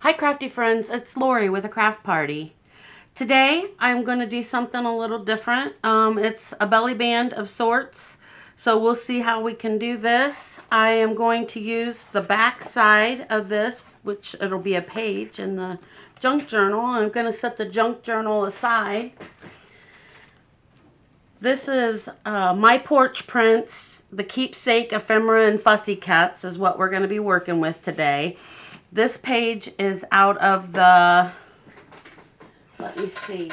Hi crafty friends, it's Lori with a craft party. Today I'm going to do something a little different. It's a belly band of sorts, so we'll see how we can do this. I am going to use the back side of this, which it'll be a page in the junk journal. I'm going to set the junk journal aside. This is My Porch Prints, the Keepsake, Ephemera, and Fussy Cuts is what we're going to be working with today. This page is out of the, let me see,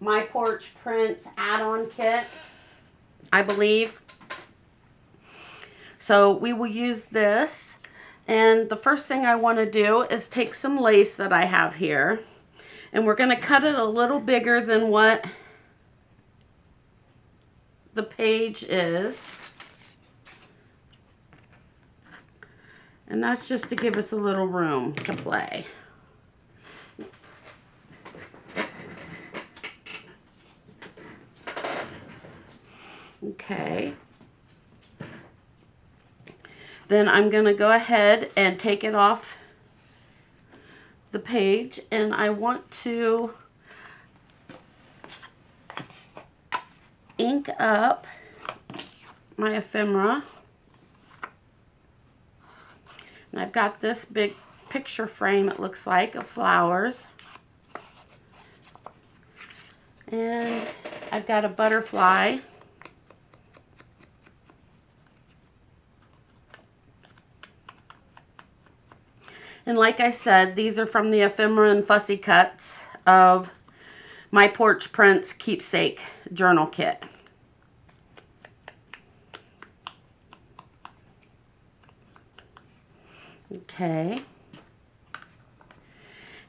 My Porch Prints add-on kit, I believe. So we will use this. And the first thing I want to do is take some lace that I have here. And we're going to cut it a little bigger than what the page is. And that's just to give us a little room to play. Okay. Then I'm going to go ahead and take it off the page, and I want to ink up my ephemera. And I've got this big picture frame, it looks like, of flowers. And I've got a butterfly. And like I said, these are from the Ephemera and Fussy Cuts of My Porch Prints Keepsake Journal Kit. Okay.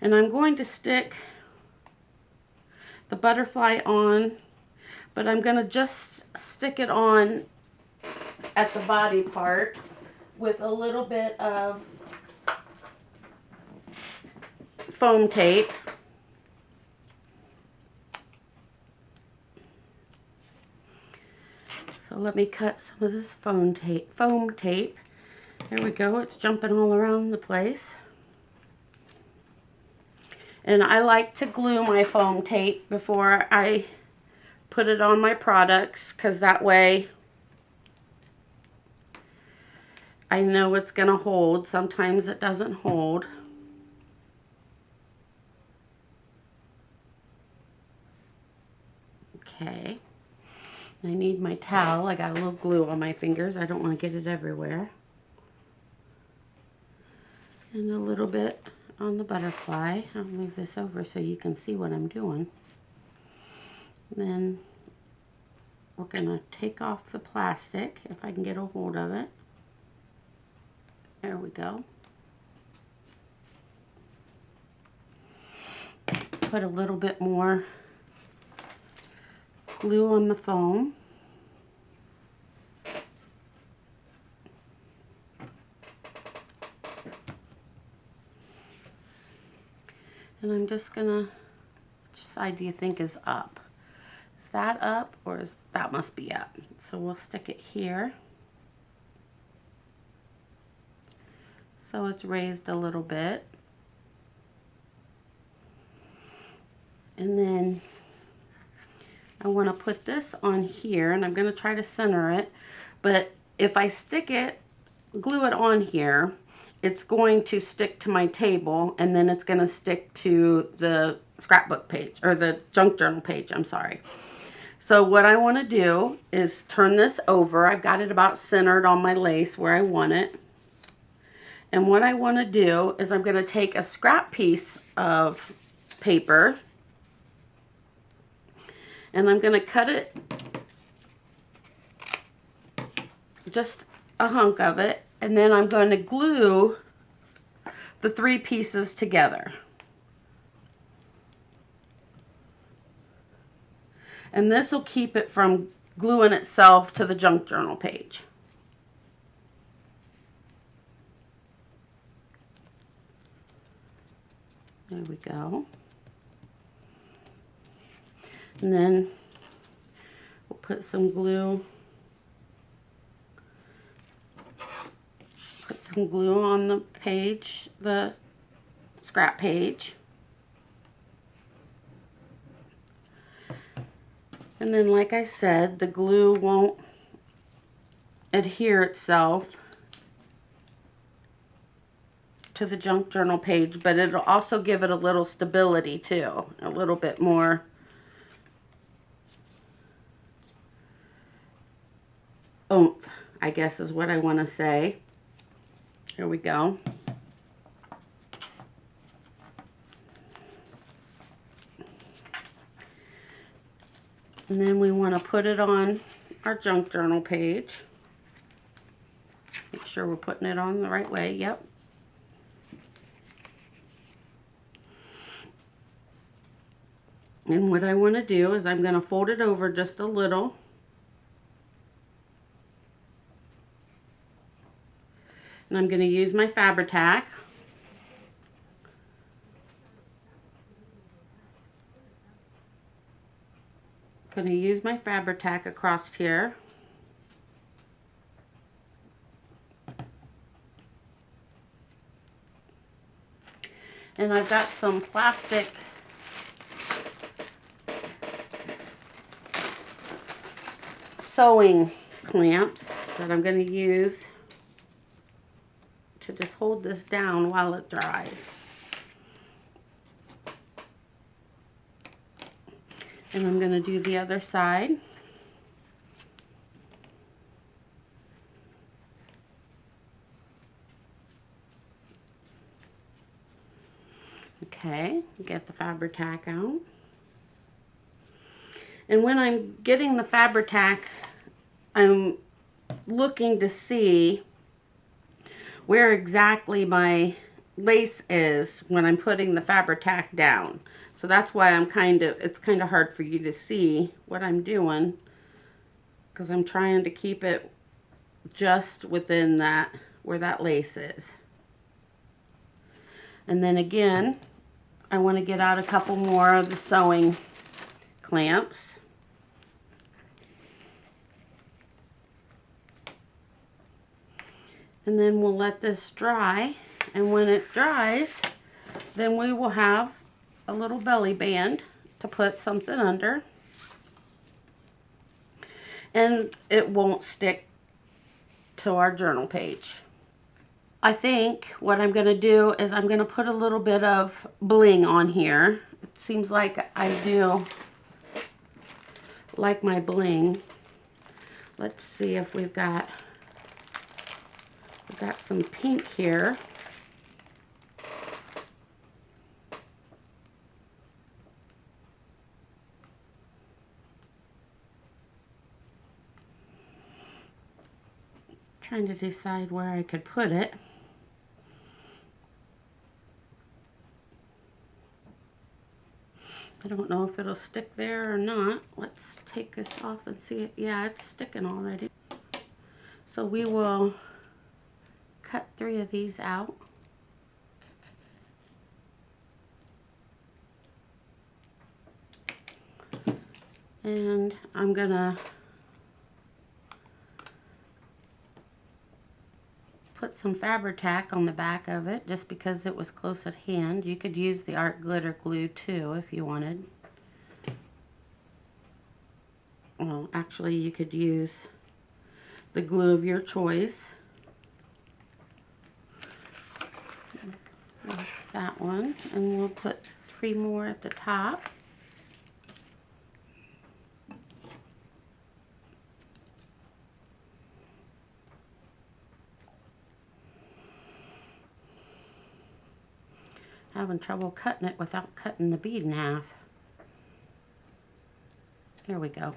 And I'm going to stick the butterfly on, but I'm going to just stick it on at the body part with a little bit of foam tape. So let me cut some of this foam tape. There we go. It's jumping all around the place. And I like to glue my foam tape before I put it on my products, because that way I know it's going to hold. Sometimes it doesn't hold. Okay. I need my towel. I got a little glue on my fingers. I don't want to get it everywhere. And a little bit on the butterfly. I'll move this over so you can see what I'm doing. Then we're going to take off the plastic, if I can get a hold of it. There we go. Put a little bit more glue on the foam. And I'm just gonna, which side do you think is up? Is that up, or is that must be up? So we'll stick it here. So it's raised a little bit. And then I want to put this on here, and I'm going to try to center it. But if I stick it, glue it on here, it's going to stick to my table, and then it's going to stick to the scrapbook page, or the junk journal page, I'm sorry. So what I want to do is turn this over. I've got it about centered on my lace where I want it. And what I want to do is I'm going to take a scrap piece of paper, and I'm going to cut it, just a hunk of it, and then I'm going to glue the three pieces together. And this will keep it from gluing itself to the junk journal page. There we go. And then we'll put some glue. Put some glue on the page, the scrap page. And then, like I said, the glue won't adhere itself to the junk journal page, but it'll also give it a little stability too, a little bit more oomph, I guess is what I want to say. Here we go. And then we want to put it on our junk journal page. Make sure we're putting it on the right way. Yep. And what I want to do is I'm going to fold it over just a little. And I'm going to use my Fabri-Tac. Going to use my Fabri-Tac across here. And I've got some plastic sewing clamps that I'm going to use to just hold this down while it dries. And I'm going to do the other side. Okay, get the Fabri-Tac out. And when I'm getting the Fabri-Tac, I'm looking to see where exactly my lace is when I'm putting the Fabri-Tac down. So that's why it's kind of hard for you to see what I'm doing, because I'm trying to keep it just within that, where that lace is. And then again, I want to get out a couple more of the sewing clamps. And then we'll let this dry. And when it dries, then we will have a little belly band to put something under. And it won't stick to our journal page. I think what I'm going to do is I'm going to put a little bit of bling on here. It seems like I do like my bling. Let's see if we've got some pink here. Trying to decide where I could put it. I don't know if it'll stick there or not. Let's take this off and see it. Yeah, it's sticking already. So we will cut 3 of these out. And I'm gonna put some Fabri-Tac on the back of it just because it was close at hand. You could use the art glitter glue too if you wanted. Well, actually you could use the glue of your choice. There's that one, and we'll put 3 more at the top. Having trouble cutting it without cutting the bead in half. There we go.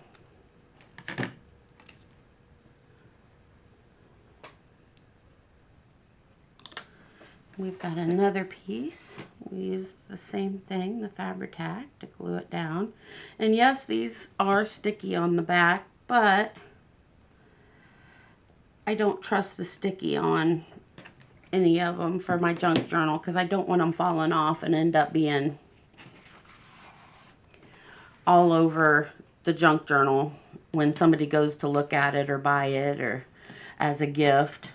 We've got another piece. We use the same thing, the Fabri-Tac, to glue it down. And yes, these are sticky on the back, but I don't trust the sticky on any of them for my junk journal because I don't want them falling off and end up being all over the junk journal when somebody goes to look at it or buy it or as a gift.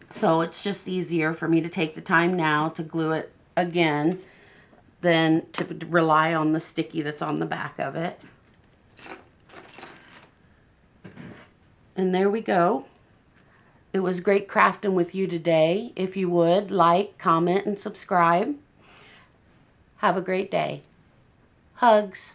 So it's just easier for me to take the time now to glue it again than to rely on the sticky that's on the back of it. And there we go. It was great crafting with you today. If you would, like, comment, and subscribe. Have a great day. Hugs.